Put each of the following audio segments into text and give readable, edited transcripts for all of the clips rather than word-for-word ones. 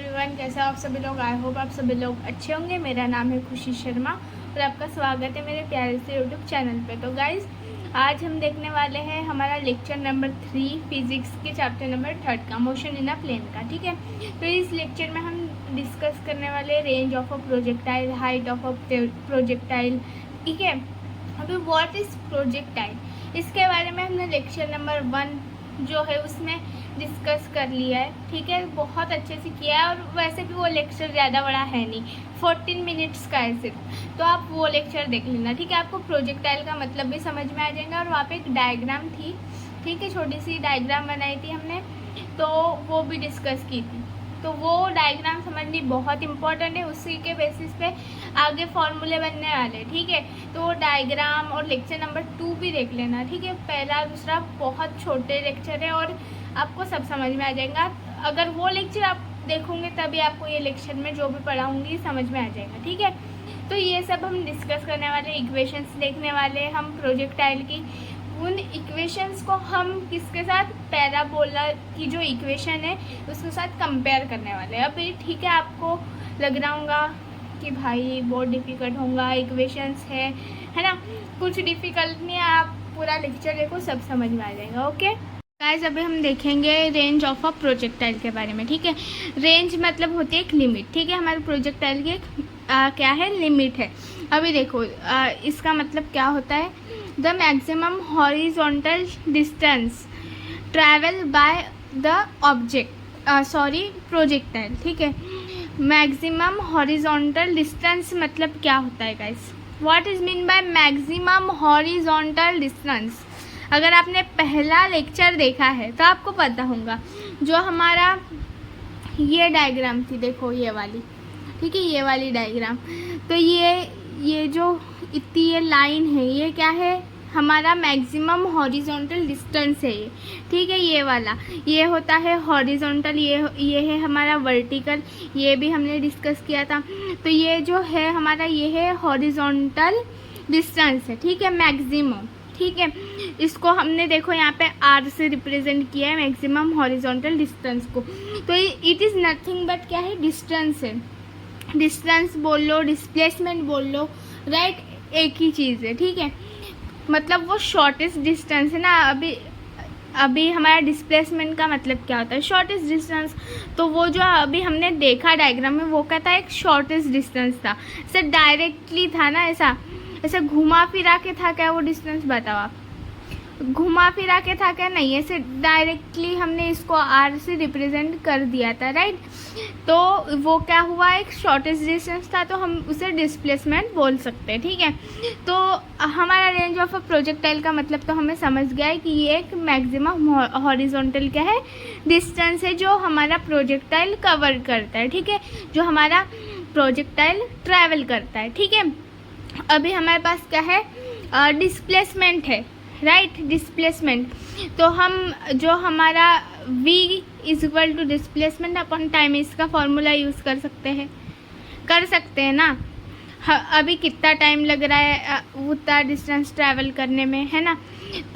Everyone, कैसे आप सभी लोग। आई होप आप सभी लोग अच्छे होंगे। मेरा नाम है खुशी शर्मा और आपका स्वागत है मेरे प्यारे से यूट्यूब चैनल पे। तो गाइज़, आज हम देखने वाले हैं हमारा लेक्चर नंबर 3 फिजिक्स के चैप्टर नंबर 3 का, मोशन इन अ प्लेन का। ठीक है, तो इस लेक्चर में हम डिस्कस करने वाले range of a projectile, height of a projectile. ठीक है, अभी व्हाट इज़ प्रोजेक्टाइल, इसके बारे में हमने लेक्चर नंबर 1 जो है उसमें डिस्कस कर लिया है। ठीक है, बहुत अच्छे से किया है और वैसे भी वो लेक्चर ज़्यादा बड़ा है नहीं, 14 मिनट्स का है सिर्फ, तो आप वो लेक्चर देख लेना। ठीक है, आपको प्रोजेक्टाइल का मतलब भी समझ में आ जाएगा। और वहाँ पे एक डायग्राम थी, ठीक है, छोटी सी डायग्राम बनाई थी हमने, तो वो भी डिस्कस की थी। तो वो डायग्राम समझनी बहुत इंपॉर्टेंट है, उसी के बेसिस पे आगे फॉर्मूले बनने वाले। ठीक है, तो वो डायग्राम और लेक्चर नंबर 2 भी देख लेना। ठीक है, पहला दूसरा बहुत छोटे लेक्चर है और आपको सब समझ में आ जाएगा। अगर वो लेक्चर आप देखोगे तभी आपको ये लेक्चर में जो भी पढ़ाऊँगी समझ में आ जाएगा। ठीक है, तो ये सब हम डिस्कस करने वाले, इक्वेशंस देखने वाले हम प्रोजेक्टाइल की। उन इक्वेशंस को हम किसके साथ, पैराबोला की जो इक्वेशन है उसके साथ कंपेयर करने वाले हैं अभी। ठीक है, आपको लग रहा होगा कि भाई बहुत डिफ़िकल्ट होगा, इक्वेशंस है ना। कुछ डिफ़िकल्ट नहीं है, आप पूरा लेक्चर देखो, सब समझ में आ जाएगा। ओके गाइस, अभी हम देखेंगे रेंज ऑफ अ प्रोजेक्टाइल के बारे में। ठीक है, रेंज मतलब होती है एक लिमिट। ठीक है, हमारे प्रोजेक्टाइल की क्या है, लिमिट है। अभी देखो इसका मतलब क्या होता है, the maximum horizontal distance travel by the object projectile. ठीक है, मैक्सिमम हॉरिजॉन्टल डिस्टेंस मतलब क्या होता है guys, what is mean by maximum horizontal distance. अगर आपने पहला लेक्चर देखा है तो आपको पता होगा, जो हमारा ये डायग्राम थी, देखो ये वाली, ठीक है, ये वाली डायग्राम। तो ये जो इतनी ये लाइन है, ये क्या है, हमारा मैक्सिमम हॉरिजॉन्टल डिस्टेंस है ये। ठीक है, ये वाला ये होता है हॉरिजॉन्टल, ये है हमारा वर्टिकल, ये भी हमने डिस्कस किया था। तो ये जो है हमारा, ये है हॉरिजॉन्टल डिस्टेंस है। ठीक है, मैक्सिमम। ठीक है, इसको हमने देखो यहाँ पे आर से रिप्रेजेंट किया है मैक्सिमम हॉरिजॉन्टल डिस्टेंस को। तो इट इज़ नथिंग बट क्या है, डिस्टेंस है। डिस्टेंस बोल लो, डिस्प्लेसमेंट बोल लो, राइट, एक ही चीज़ है। ठीक है, मतलब वो शॉर्टेस्ट डिस्टेंस है ना। अभी हमारा डिस्प्लेसमेंट का मतलब क्या होता है, शॉर्टेस्ट डिस्टेंस। तो वो जो अभी हमने देखा डायग्राम में, वो क्या था, एक शॉर्टेस्ट डिस्टेंस था। ऐसे डायरेक्टली था ना, ऐसा घुमा फिरा के था क्या वो डिस्टेंस, बताओ आप। घुमा फिरा के था क्या, नहीं, ऐसे डायरेक्टली हमने इसको आर से रिप्रेजेंट कर दिया था, राइट। तो वो क्या हुआ, एक शॉर्टेस्ट डिस्टेंस था, तो हम उसे डिस्प्लेसमेंट बोल सकते हैं। ठीक है, तो हमारा रेंज ऑफ अ प्रोजेक्टाइल का मतलब तो हमें समझ गया है कि ये एक मैक्सिमम हॉरिजॉन्टल क्या है, डिस्टेंस है जो हमारा प्रोजेक्टाइल कवर करता है। ठीक है, जो हमारा प्रोजेक्टाइल ट्रैवल करता है। ठीक है, अभी हमारे पास क्या है, डिस्प्लेसमेंट है, राइट, डिस्प्लेसमेंट। तो हम जो हमारा v is equal to displacement upon time, इसका फॉर्मूला यूज़ कर सकते हैं ना। अभी कितना टाइम लग रहा है उतना डिस्टेंस ट्रैवल करने में, है ना।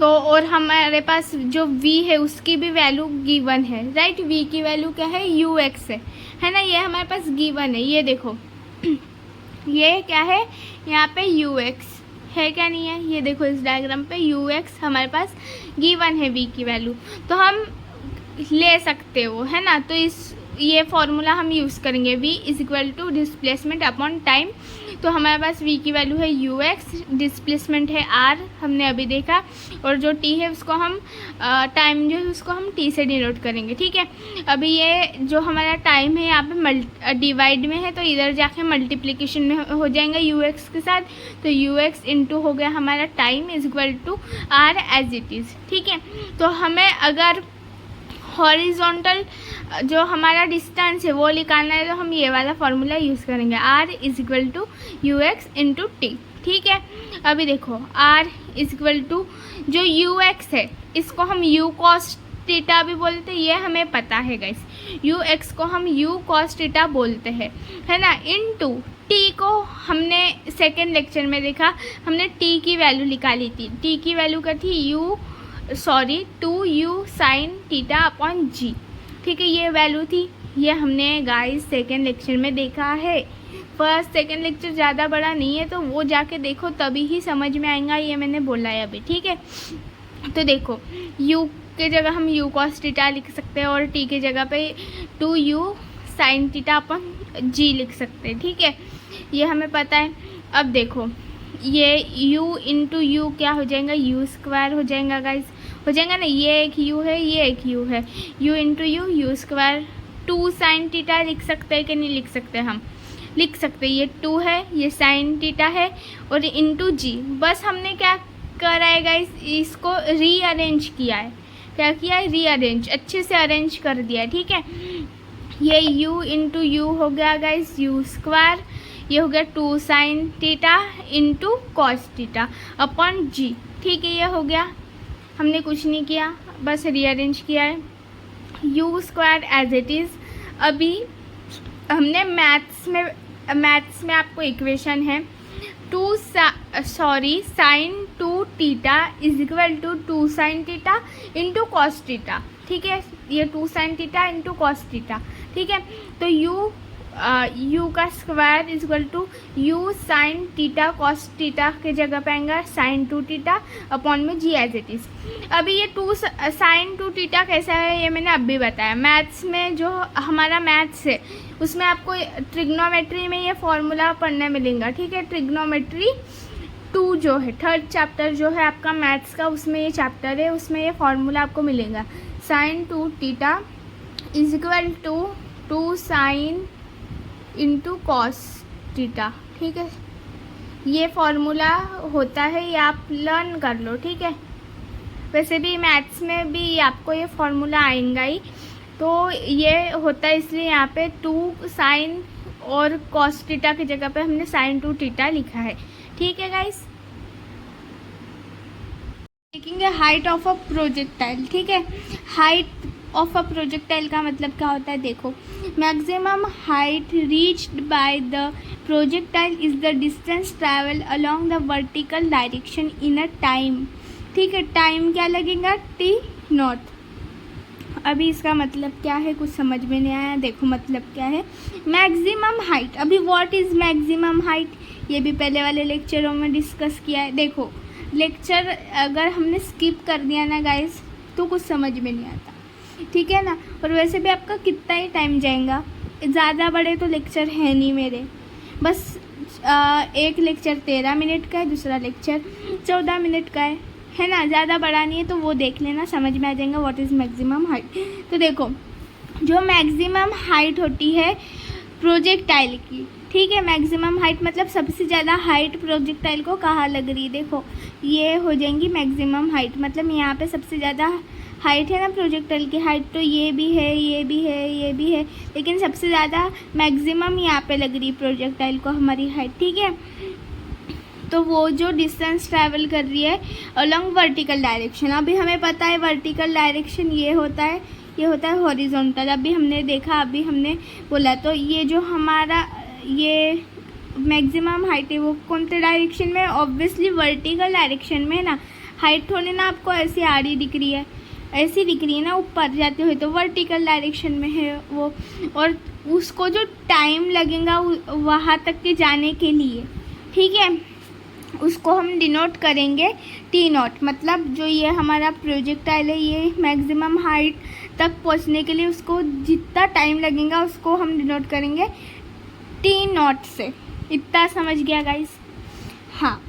तो और हमारे पास जो v है उसकी भी वैल्यू गिवन है, राइट। v की वैल्यू क्या है, ux है ना, ये हमारे पास गिवन है। ये देखो ये क्या है, यहाँ पे ux है क्या, नहीं है, ये देखो इस डायग्राम पे ux हमारे पास गिवन है v की वैल्यू, तो हम ले सकते हो, है ना। तो ये फॉर्मूला हम यूज़ करेंगे, v is equal to displacement upon time. तो हमारे पास v की वैल्यू है ux, डिस्प्लेसमेंट है r, हमने अभी देखा, और जो t है उसको हम टाइम जो है उसको हम t से डिनोट करेंगे। ठीक है, अभी ये जो हमारा टाइम है यहाँ पे डिवाइड में है, तो इधर जाके मल्टीप्लिकेशन में हो जाएंगे ux के साथ। तो ux इंटू हो गया हमारा time is equal to r as it is. ठीक है, तो हमें अगर हॉरिजॉन्टल जो हमारा डिस्टेंस है वो निकालना है, तो हम ये वाला फार्मूला यूज़ करेंगे, r is equal to U X into T. ठीक है, अभी देखो r इज इक्वल टू जो यू एक्स है इसको हम u कॉस थीटा भी बोलते हैं, ये हमें पता है गाइस। यू एक्स को हम u कॉस थीटा बोलते हैं, है ना, इनटू t को हमने सेकेंड लेक्चर में देखा, हमने t की वैल्यू निकाली थी। t की वैल्यू क्या थी, 2u sign theta upon g। ठीक है, ये वैल्यू थी, ये हमने गाइस सेकेंड लेक्चर में देखा है। फर्स्ट सेकेंड लेक्चर ज़्यादा बड़ा नहीं है, तो वो जाके देखो तभी ही समझ में आएगा, ये मैंने बोला है अभी, ठीक है। तो देखो u के जगह हम u cos थीटा लिख सकते हैं और t के जगह पे 2u sin थीटा अपन g लिख सकते हैं, ठीक है, ये हमें पता है। अब देखो ये u इंटू यू क्या हो जाएगा, u स्क्वायर हो जाएगा गाइस, हो जाएगा ना, ये एक u है, ये एक u है, u into you square. 2 sin theta लिख सकते हैं कि नहीं लिख सकते, हम लिख सकते हैं, ये 2 है, ये sin थीटा है और इंटू जी। बस हमने क्या करा है गाइस, इसको रीअरेंज किया है। क्या किया है, रीअरेंज, अच्छे से अरेंज कर दिया है, ठीक है। ये u इंटू यू हो गया गाइस, u स्क्वायर, ये हो गया 2 sin theta into cos theta upon g, ठीक है, ये हो गया। हमने कुछ नहीं किया, बस रीअरेंज किया है। u square as it is. अभी हमने मैथ्स में आपको इक्वेशन है sine 2 theta is equal to 2 sin theta into cos theta, ठीक है, ये 2 sin theta into cos theta, ठीक है। तो u का square is equal to u sin theta cos theta के जगह पे आएगा sin 2 थीटा अपॉन में g एज इट इज़। अभी ये 2 sin 2 थीटा कैसा है ये मैंने अभी बताया। मैथ्स में जो हमारा मैथ्स है उसमें आपको ट्रिग्नोमेट्री में ये फॉर्मूला पढ़ने मिलेगा, ठीक है। ट्रिग्नोमेट्री 2 जो है, थर्ड चैप्टर जो है आपका मैथ्स का, उसमें ये चैप्टर है, उसमें ये फॉर्मूला आपको मिलेगा। sin 2 theta is equal to 2 sin into cos theta, ठीक है, ये फॉर्मूला होता है, ये आप लर्न कर लो, ठीक है। वैसे भी मैथ्स में भी आपको ये फॉर्मूला आएगा ही, तो ये होता है इसलिए यहाँ पे 2 sin और कॉस थीटा की जगह पे हमने sin 2 थीटा लिखा है, ठीक है गाइस। देखेंगे हाइट ऑफ अ प्रोजेक्टाइल, ठीक है। हाइट ऑफ अ प्रोजेक्टाइल का मतलब क्या होता है, देखो, maximum height reached by the projectile is the distance travel along the vertical direction in a time, ठीक है। टाइम क्या लगेगा, t0। अभी इसका मतलब क्या है, कुछ समझ में नहीं आया, देखो मतलब क्या है, मैक्सिमम हाइट। अभी व्हाट इज़ मैक्सिमम हाइट, ये भी पहले वाले लेक्चरों में डिस्कस किया है। देखो लेक्चर अगर हमने स्किप कर दिया ना गाइस तो कुछ समझ में नहीं आता, ठीक है ना। और वैसे भी आपका कितना ही टाइम जाएगा, ज़्यादा बड़े तो लेक्चर है नहीं मेरे, बस एक लेक्चर 13 मिनट का है, दूसरा लेक्चर 14 मिनट का है ना, ज़्यादा बड़ा नहीं है, तो वो देख लेना, समझ में आ जाएगा व्हाट इज़ मैक्सिमम हाइट। तो देखो जो मैक्सिमम हाइट होती है प्रोजेक्टाइल की, ठीक है, मैक्सिमम हाइट मतलब सबसे ज़्यादा हाइट प्रोजेक्टाइल को कहाँ लग रही है, देखो ये हो जाएंगी मैक्सिमम हाइट, मतलब यहाँ पे सबसे ज़्यादा हाइट है ना प्रोजेक्टाइल की हाइट, तो ये भी है, ये भी है, ये भी है, लेकिन सबसे ज़्यादा मैक्सिमम यहाँ पे लग रही है प्रोजेक्टाइल को हमारी हाइट, ठीक है। तो वो जो डिस्टेंस ट्रैवल कर रही है अलोंग वर्टिकल डायरेक्शन, अभी हमें पता है वर्टिकल डायरेक्शन ये होता है, ये होता है हॉरिजॉन्टल, अभी हमने देखा, अभी हमने बोला। तो ये जो हमारा ये मैक्सिमम हाइट है वो कौन से डायरेक्शन में, ऑब्वियसली वर्टिकल डायरेक्शन में ना। हाइट थोड़ी ना आपको ऐसी आड़ी दिख रही है, ऐसी दिख रही है ना, ऊपर जाते हुए, तो वर्टिकल डायरेक्शन में है वो। और उसको जो टाइम लगेगा वहाँ तक के जाने के लिए, ठीक है, उसको हम डिनोट करेंगे t0, मतलब जो ये हमारा प्रोजेक्टाइल है ये मैक्सिमम हाइट तक पहुंचने के लिए उसको जितना टाइम लगेगा उसको हम डिनोट करेंगे t0 से। इतना समझ गया गाइस। हाँ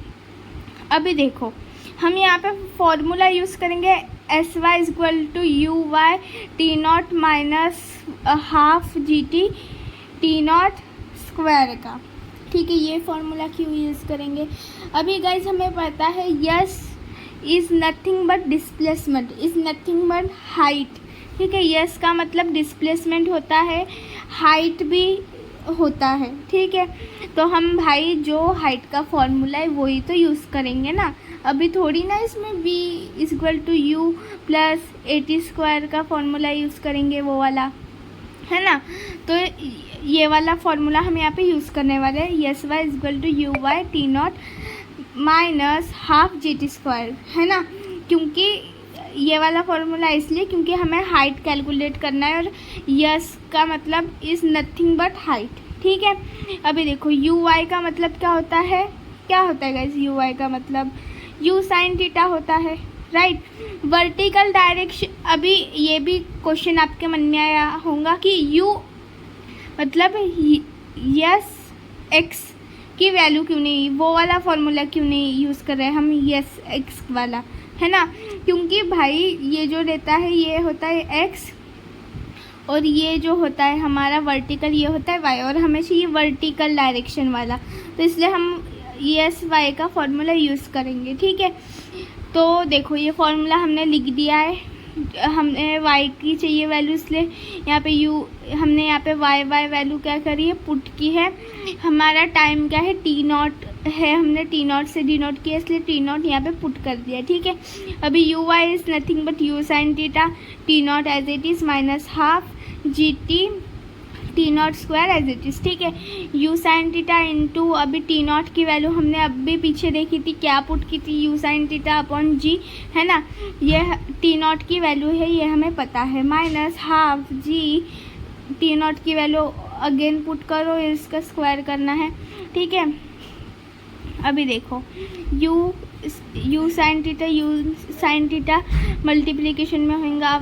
अभी देखो हम यहाँ पे फॉर्मूला यूज़ करेंगे sy is equal to U Y t0 minus half GT t0 square का, ठीक है, ये फॉर्मूला क्यों यूज़ करेंगे। अभी गाइज हमें पता है yes is nothing but displacement is nothing but height, ठीक है। यस का मतलब डिस्प्लेसमेंट होता है, हाइट भी होता है, ठीक है। तो हम भाई जो हाइट का फॉर्मूला है वही तो यूज़ करेंगे ना। अभी थोड़ी ना इसमें v is equal to U plus 80 square का फॉर्मूला यूज़ करेंगे, वो वाला है ना। तो ये वाला फॉर्मूला हम यहाँ पे यूज़ करने वाले हैं, S Y is equal to U Y t0 minus half GT square, है ना, क्योंकि ये वाला फॉर्मूला इसलिए क्योंकि हमें हाइट कैलकुलेट करना है और यस का मतलब इज़ नथिंग बट हाइट, ठीक है। अभी देखो यू वाई का मतलब क्या होता है गाइस, यू वाई का मतलब यू साइन थीटा होता है, राइट। वर्टिकल डायरेक्शन, अभी ये भी क्वेश्चन आपके मन में आया होगा कि यू मतलब यस एक्स की वैल्यू क्यों नहीं, वो वाला फॉर्मूला क्यों नहीं यूज़ कर रहे हैं हम यस एक्स वाला, है ना। क्योंकि भाई ये जो रहता है ये होता है एक्स और ये जो होता है हमारा वर्टिकल ये होता है वाई, और हमें चाहिए वर्टिकल डायरेक्शन वाला, तो इसलिए हम यस वाई का फॉर्मूला यूज़ करेंगे, ठीक है। तो देखो ये फॉर्मूला हमने लिख दिया है, हमने y की चाहिए वैल्यू, इसलिए यहाँ पे हमने यहाँ पे y वैल्यू क्या करी है, पुट की है। हमारा टाइम क्या है, टी नॉट है, हमने टी नॉट से डी नॉट किया, इसलिए टी नॉट यहाँ पे पुट कर दिया, ठीक है। अभी U Y is nothing but U sine theta, T naught as it is minus half G T naught square as it is, ठीक है। यू साइन थीटा इंटू, अभी टी नॉट की वैल्यू हमने अभी पीछे देखी थी, क्या पुट की थी, यू साइन थीटा अपॉन जी, है ना। ये टी नॉट की वैल्यू है, ये हमें पता है, minus half G T naught की वैल्यू अगेन पुट करो, इसका स्क्वायर करना है, ठीक है। अभी देखो यू साइन थीटा मल्टीप्लिकेशन में होगा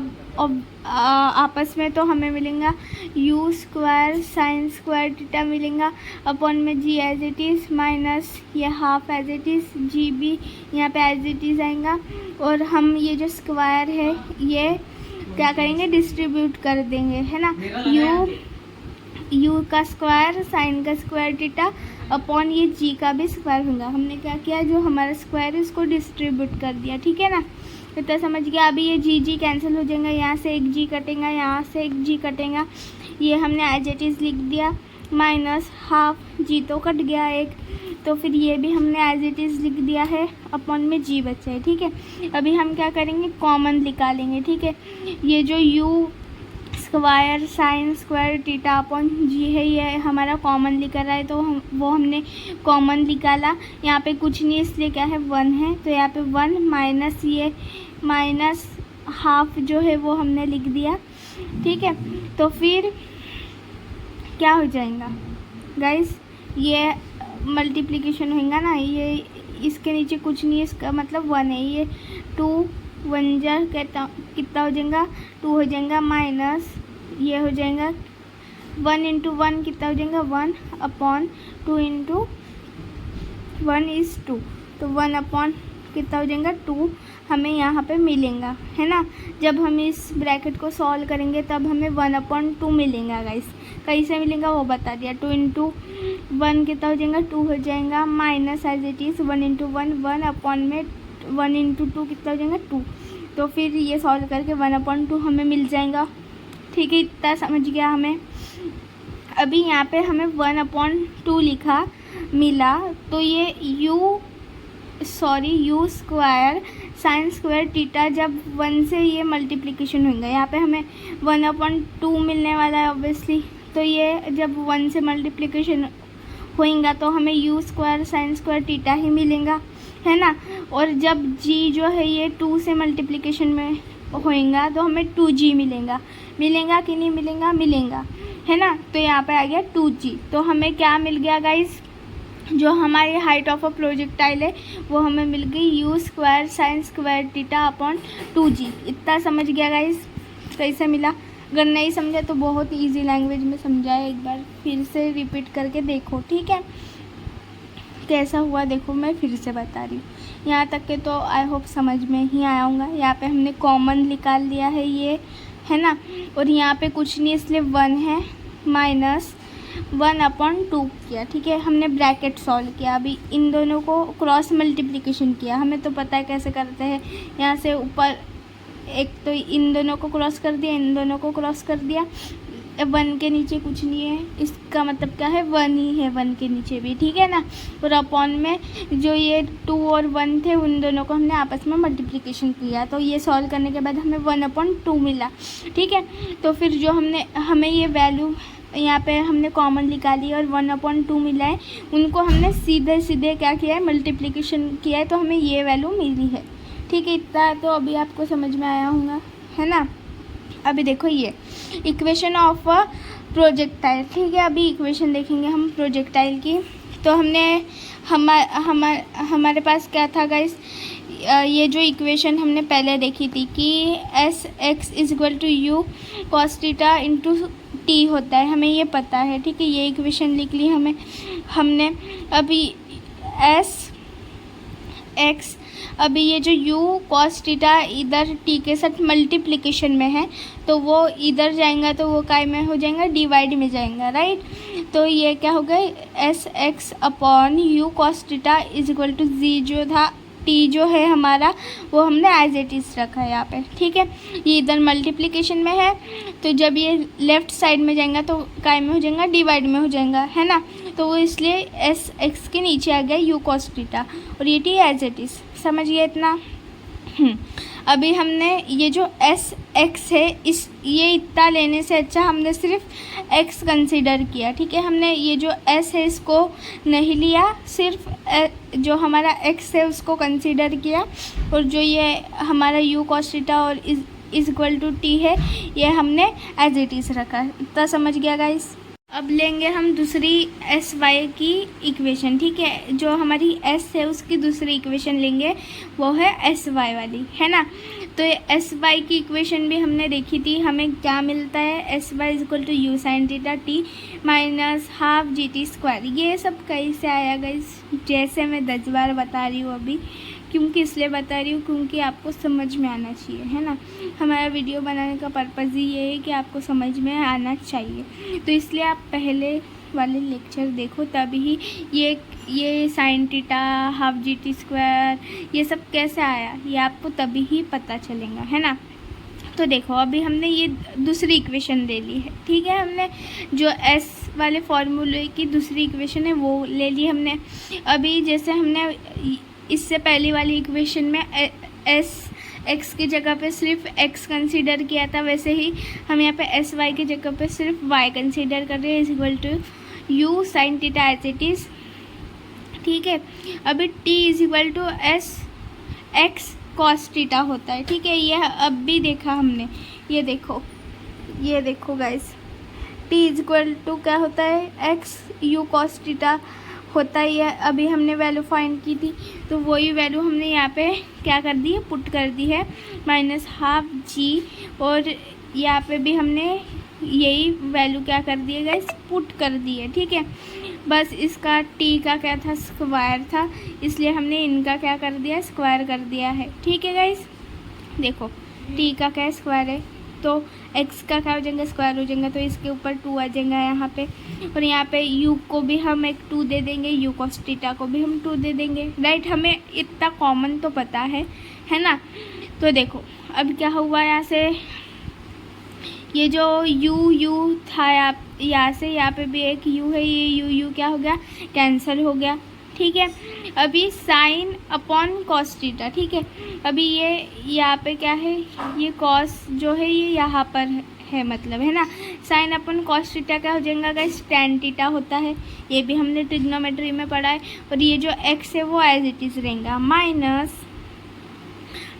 आपस में, तो हमें मिलेगा you square sine square theta मिलेगा अपॉन में जी एज इट इज़ माइनस ये हाफ एज इट इज़ जी भी यहाँ पे एज इट इज़ आएगा, और हम ये जो स्क्वायर है ये क्या करेंगे, डिस्ट्रीब्यूट कर देंगे, है ना। यू का स्क्वायर साइन का स्क्वायर थीटा अपॉन ये जी का भी स्क्वायर होगा। हमने क्या किया, जो हमारा स्क्वायर है उसको डिस्ट्रीब्यूट कर दिया, ठीक है ना। इतना समझ गया। अभी ये जी कैंसिल हो जाएगा, यहाँ से एक जी कटेगा, यहाँ से एक जी कटेगा, ये हमने एज इट इज़ लिख दिया, माइनस हाफ जी तो कट गया एक, तो फिर ये भी हमने एज इट इज़ लिख दिया है, अपॉन में जी बचा है, ठीक है। अभी हम क्या करेंगे, कॉमन निकालेंगे, ठीक है। ये जो u square sine square theta upon जी है ये हमारा कॉमन निकल रहा है, तो वो हमने कॉमन निकाला। यहाँ पे कुछ नहीं इसलिए क्या है 1 है, तो यहाँ पे 1 माइनस ये माइनस हाफ जो है वो हमने लिख दिया, ठीक है। तो फिर क्या हो जाएगा गाइस, ये मल्टीप्लिकेशन होगा ना, ये इसके नीचे कुछ नहीं है, इसका मतलब 1 है, ये 2 1 जा कितना हो जाएगा 2 हो जाएगा, माइनस ये हो जाएगा 1 इंटू 1 कितना हो जाएगा 1 अपॉन 2 इंटू 1 इज़ 2, तो 1 अपॉन कितना हो जाएगा 2 हमें यहाँ पे मिलेगा, है ना। जब हम इस ब्रैकेट को सॉल्व करेंगे तब हमें 1/2 मिलेगा गाइस, कैसे मिलेगा वो बता दिया। 2 इंटू 1 कितना हो जाएगा 2 हो जाएगा, minus as it is 1 into 1 upon में 1 इंटू 2 कितना हो जाएगा 2, तो फिर ये सॉल्व करके 1/2 हमें मिल जाएगा, ठीक है। इतना समझ गया हमें। अभी यहाँ पे हमें 1/2 लिखा मिला, तो ये you square sine square theta जब 1 से ये मल्टीप्लिकेशन होगा, यहाँ पे हमें 1/2 मिलने वाला है ऑब्वियसली, तो ये जब 1 से मल्टीप्लिकेशन होएगा तो हमें u square sine square theta ही मिलेगा, है ना। और जब जी जो है ये 2 से मल्टीप्लिकेशन में होएगा तो हमें 2g मिलेगा कि नहीं मिलेगा, है ना। तो यहाँ पे आ गया 2g, तो हमें क्या मिल गया गाइस, जो हमारी हाइट ऑफ अ प्रोजेक्टाइल है वो हमें मिल गई you square sine square theta upon 2g। इतना समझ गया गाइस, कैसे मिला। अगर नहीं समझा तो बहुत इजी लैंग्वेज में समझाया, एक बार फिर से रिपीट करके देखो, ठीक है। कैसा हुआ देखो, मैं फिर से बता रही हूँ, यहाँ तक के तो आई होप समझ में ही आया होगा। यहाँ पे हमने कॉमन निकाल लिया है ये, है ना, और यहाँ पे कुछ नहीं इसलिए 1 है, माइनस 1/2 किया, ठीक है। हमने ब्रैकेट सॉल्व किया, अभी इन दोनों को क्रॉस मल्टीप्लिकेशन किया, हमें तो पता है कैसे करते हैं। यहाँ से ऊपर एक तो इन दोनों को क्रॉस कर दिया, इन दोनों को क्रॉस कर दिया, 1 के नीचे कुछ नहीं है, इसका मतलब क्या है 1 ही है 1 के नीचे भी, ठीक है ना। और अपॉन में जो ये 2 और 1 थे उन दोनों को हमने आपस में मल्टीप्लिकेशन किया, तो ये सॉल्व करने के बाद हमें 1/2 मिला, ठीक है। तो फिर जो हमें ये वैल्यू यहाँ पे हमने कॉमन निकाली और 1/2 मिला है, उनको हमने सीधे क्या किया है मल्टीप्लिकेशन किया है, तो हमें ये वैल्यू मिली है, ठीक है, इतना तो अभी आपको समझ में आया होगा, है ना। अभी देखो ये इक्वेशन ऑफ अ प्रोजेक्टाइल, ठीक है। अभी इक्वेशन देखेंगे हम प्रोजेक्टाइल की। तो हमारे पास क्या था गाइस, ये जो इक्वेशन हमने पहले देखी थी कि S X is equal to U cos theta into T होता है, हमें ये पता है, ठीक है। ये इक्वेशन लिख ली हमने। अभी एस एक्स, अभी ये जो u cos थीटा इधर t के साथ मल्टीप्लिकेशन में है, तो वो इधर जाएगा तो वो काय में हो जाएगा, डिवाइड में जाएगा, राइट। तो ये क्या हो गया, s x upon u cos theta is equal to g जो था t जो है हमारा वो हमने एज इट इज़ रखा है यहाँ पे, ठीक है। ये इधर मल्टीप्लिकेशन में है, तो जब ये लेफ़्ट साइड में जाएगा तो काय में हो जाएगा, डिवाइड में हो जाएगा, है ना। तो वो इसलिए एस एक्स के नीचे आ गया यू cos थीटा और ये टी एज इट इज़, समझ गया इतना। अभी हमने ये जो एस एक्स है ये इतना लेने से अच्छा हमने सिर्फ एक्स कंसीडर किया, ठीक है। हमने ये जो एस है इसको नहीं लिया, सिर्फ जो हमारा एक्स है उसको कंसीडर किया, और जो ये हमारा यू cos थीटा और इज इक्वल टू टी है ये हमने एज इट इज़ रखा। इतना समझ गया गाइस। अब लेंगे हम दूसरी एस वाई की इक्वेशन, ठीक है। जो हमारी एस है उसकी दूसरी इक्वेशन लेंगे, वो है एस वाई वाली, है ना। तो एस वाई की इक्वेशन भी हमने देखी थी, हमें क्या मिलता है, S Y is equal to U sine theta T minus half G T square. ये सब कैसे आया गाइस, जैसे मैं 10 बार बता रही हूँ अभी, क्योंकि इसलिए बता रही हूँ क्योंकि आपको समझ में आना चाहिए, है ना। हमारा वीडियो बनाने का पर्पज़ ही ये है कि आपको समझ में आना चाहिए, तो इसलिए आप पहले वाले लेक्चर देखो, तभी ये sine theta half G T square ये सब कैसे आया ये आपको तभी ही पता चलेगा, है ना। तो देखो अभी हमने ये दूसरी इक्वेशन ले ली है, ठीक है। हमने जो एस वाले फॉर्मूले की दूसरी इक्वेशन है वो ले ली हमने। अभी जैसे हमने इससे पहली वाली इक्वेशन में एस एक्स की जगह पे सिर्फ एक्स कंसीडर किया था, वैसे ही हम यहाँ पे एस वाई की जगह पे सिर्फ वाई कंसीडर कर रहे हैं, is equal to U sine theta as it is, ठीक है। अभी T is equal to S X cos theta होता है, ठीक है। यह अब भी देखा हमने, ये देखो guys, T is equal to क्या होता है, एक्स यू कॉस थीटा होता ही है। अभी हमने वैल्यू फाइंड की थी, तो वही वैल्यू हमने यहाँ पे क्या कर दी है, पुट कर दी है, माइनस हाफ जी, और यहाँ पे भी हमने यही वैल्यू क्या कर दी है गाइस, पुट कर दी है, ठीक है। बस इसका टी का क्या था, स्क्वायर था, इसलिए हमने इनका क्या कर दिया, स्क्वायर कर दिया है, ठीक है गाइस। देखो टी का क्या स्क्वायर है, तो एक्स का क्या हो जाएगा, स्क्वायर हो जाएगा, तो इसके ऊपर 2 आ जाएगा यहाँ पे, और यहाँ पे u को भी हम एक 2 दे देंगे, u cos थीटा को भी हम 2 दे देंगे, राइट। हमें इतना कॉमन तो पता है ना। तो देखो अब क्या हुआ, यहाँ से ये जो u था यहाँ से यहाँ पे भी एक u है, ये u क्या हो गया, कैंसिल हो गया, ठीक है। अभी साइन अपॉन कॉस थीटा, ठीक है। अभी ये यहाँ पे क्या है, ये कॉस जो है ये यहाँ पर है, मतलब है ना। साइन अपॉन कॉस थीटा क्या हो जाएगा गाइस, टैन थीटा होता है, ये भी हमने ट्रिग्नोमेट्री में पढ़ा है। और ये जो एक्स है वो एज इट इज़ रहेगा, माइनस,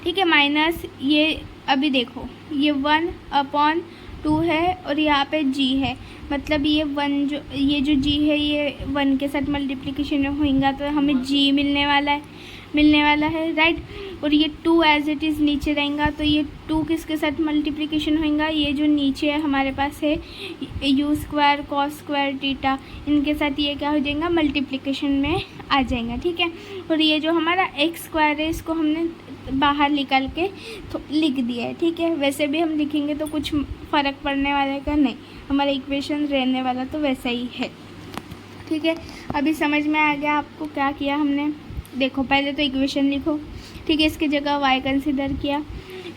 ठीक है, माइनस ये अभी देखो ये 1/2 है, और यहाँ पे g है, मतलब ये 1 जो ये जो g है ये 1 के साथ मल्टीप्लिकेशन होगा तो हमें g मिलने वाला है, राइट। और ये 2 एज इट इज़ नीचे रहेगा, तो ये 2 किसके साथ मल्टीप्लिकेशन होगा, ये जो नीचे है हमारे पास है you square cos square theta, इनके साथ ये क्या हो जाएगा, मल्टीप्लिकेशन में आ जाएगा, ठीक है। और ये जो हमारा एक्स स्क्वायर है इसको हमने बाहर निकाल के लिख दिया है, ठीक है। वैसे भी हम लिखेंगे तो कुछ फ़र्क पड़ने वाला का नहीं, हमारा इक्वेशन रहने वाला तो वैसा ही है, ठीक है। अभी समझ में आ गया आपको क्या किया हमने। देखो पहले तो इक्वेशन लिखो, ठीक है। इसकी जगह y कंसिडर किया,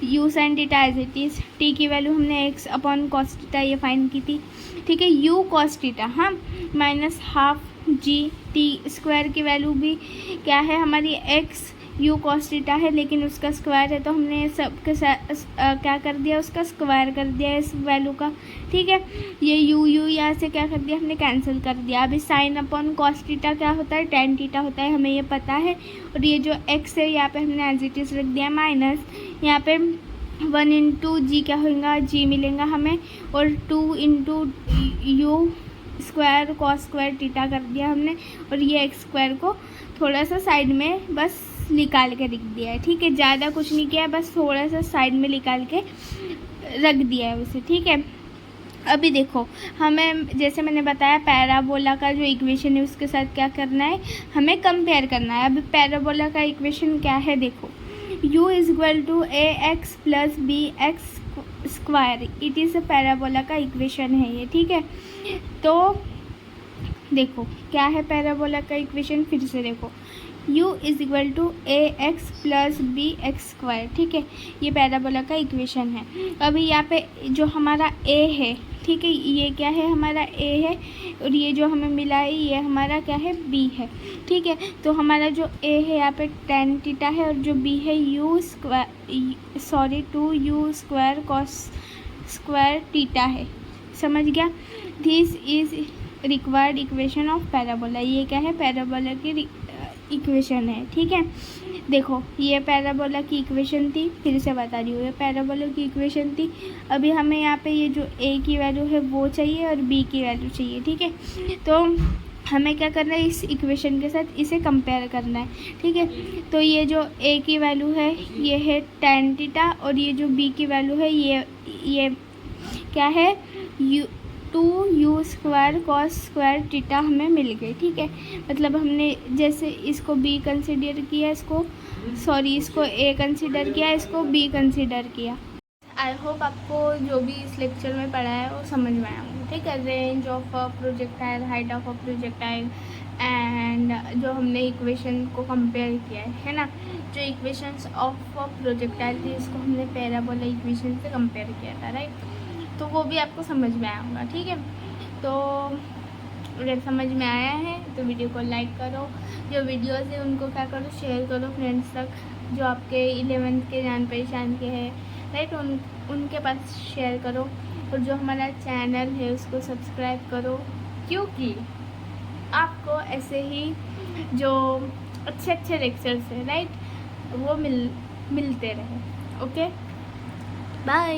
u sine theta as it is, t की वैल्यू हमने x अपॉन कॉस थीटा ये फाइंड की थी, ठीक है। u कॉस थीटा, हाँ, minus half G, T square की वैल्यू भी क्या है हमारी x यू कॉस थीटा है, लेकिन उसका स्क्वायर है तो हमने सबके साथ क्या कर दिया, उसका स्क्वायर कर दिया इस वैल्यू का। ठीक है, ये यू यहाँ से क्या कर दिया, हमने कैंसिल कर दिया। अभी साइन अपॉन कॉस थीटा क्या होता है, टेन थीटा होता है, हमें ये पता है। और ये जो एक्स है यहाँ पे हमने एज इट इज़ रख दिया माइनस, यहाँ पे 1 इंटू जी क्या होगा, जी मिलेगा हमें, और 2 into you square cos square theta कर दिया हमने। और ये एक्स स्क्वायर को थोड़ा सा साइड में बस निकाल के रख दिया है। ठीक है, ज़्यादा कुछ नहीं किया, बस थोड़ा सा साइड में निकाल के रख दिया है उसे। ठीक है, अभी देखो हमें जैसे मैंने बताया पैराबोला का जो इक्वेशन है उसके साथ क्या करना है, हमें कंपेयर करना है। अभी पैराबोला का इक्वेशन क्या है, देखो u is equal to A X plus B X square, it is a parabola का इक्वेशन है ये। ठीक है, तो देखो क्या है पैराबोला का इक्वेशन, फिर से देखो u is equal to A X plus B X square. ठीक है, ये पैराबोला का इक्वेशन है। अभी यहाँ पे जो हमारा a है, ठीक है, ये क्या है, हमारा a है, और ये जो हमें मिला है ये हमारा क्या है, b है। ठीक है, तो हमारा जो a है यहाँ पे tan थीटा है, और जो b है two U square cos square theta है। समझ गया, this is required equation of parabola. ये क्या है, पैराबोला की इक्वेशन है। ठीक है, देखो ये पैराबोला की इक्वेशन थी, फिर से बता रही हूँ, ये पैराबोला की इक्वेशन थी। अभी हमें यहाँ पे ये जो a की वैल्यू है वो चाहिए और b की वैल्यू चाहिए। ठीक है, तो हमें क्या करना है, इस इक्वेशन के साथ इसे कंपेयर करना है। ठीक है, तो ये जो a की वैल्यू है ये है tan थीटा, और ये जो b की वैल्यू है ये क्या है, 2u square cos square theta हमें मिल गई। ठीक है, मतलब हमने जैसे इसको b कंसिडर किया, इसको a कंसिडर किया, इसको b कंसिडर किया। आई होप आपको जो भी इस लेक्चर में पढ़ा है वो समझ में आया होगा। ठीक है, range of a projectile, height of a projectile, and जो हमने इक्वेशन को कंपेयर किया है ना, जो इक्वेशंस ऑफ अ प्रोजेक्टाइल थी इसको हमने पैराबोला इक्वेशन से कंपेयर किया था, राइट। तो वो भी आपको समझ में आया होगा। ठीक है, तो अगर समझ में आया है तो वीडियो को लाइक करो, जो वीडियोज़ है उनको क्या करो, शेयर करो फ्रेंड्स तक, जो आपके 11th के जान पहचान के हैं, राइट, उनके पास शेयर करो। और जो हमारा चैनल है उसको सब्सक्राइब करो, क्योंकि आपको ऐसे ही जो अच्छे लेक्चर्स हैं, राइट, वो मिलते रहे। Okay, bye.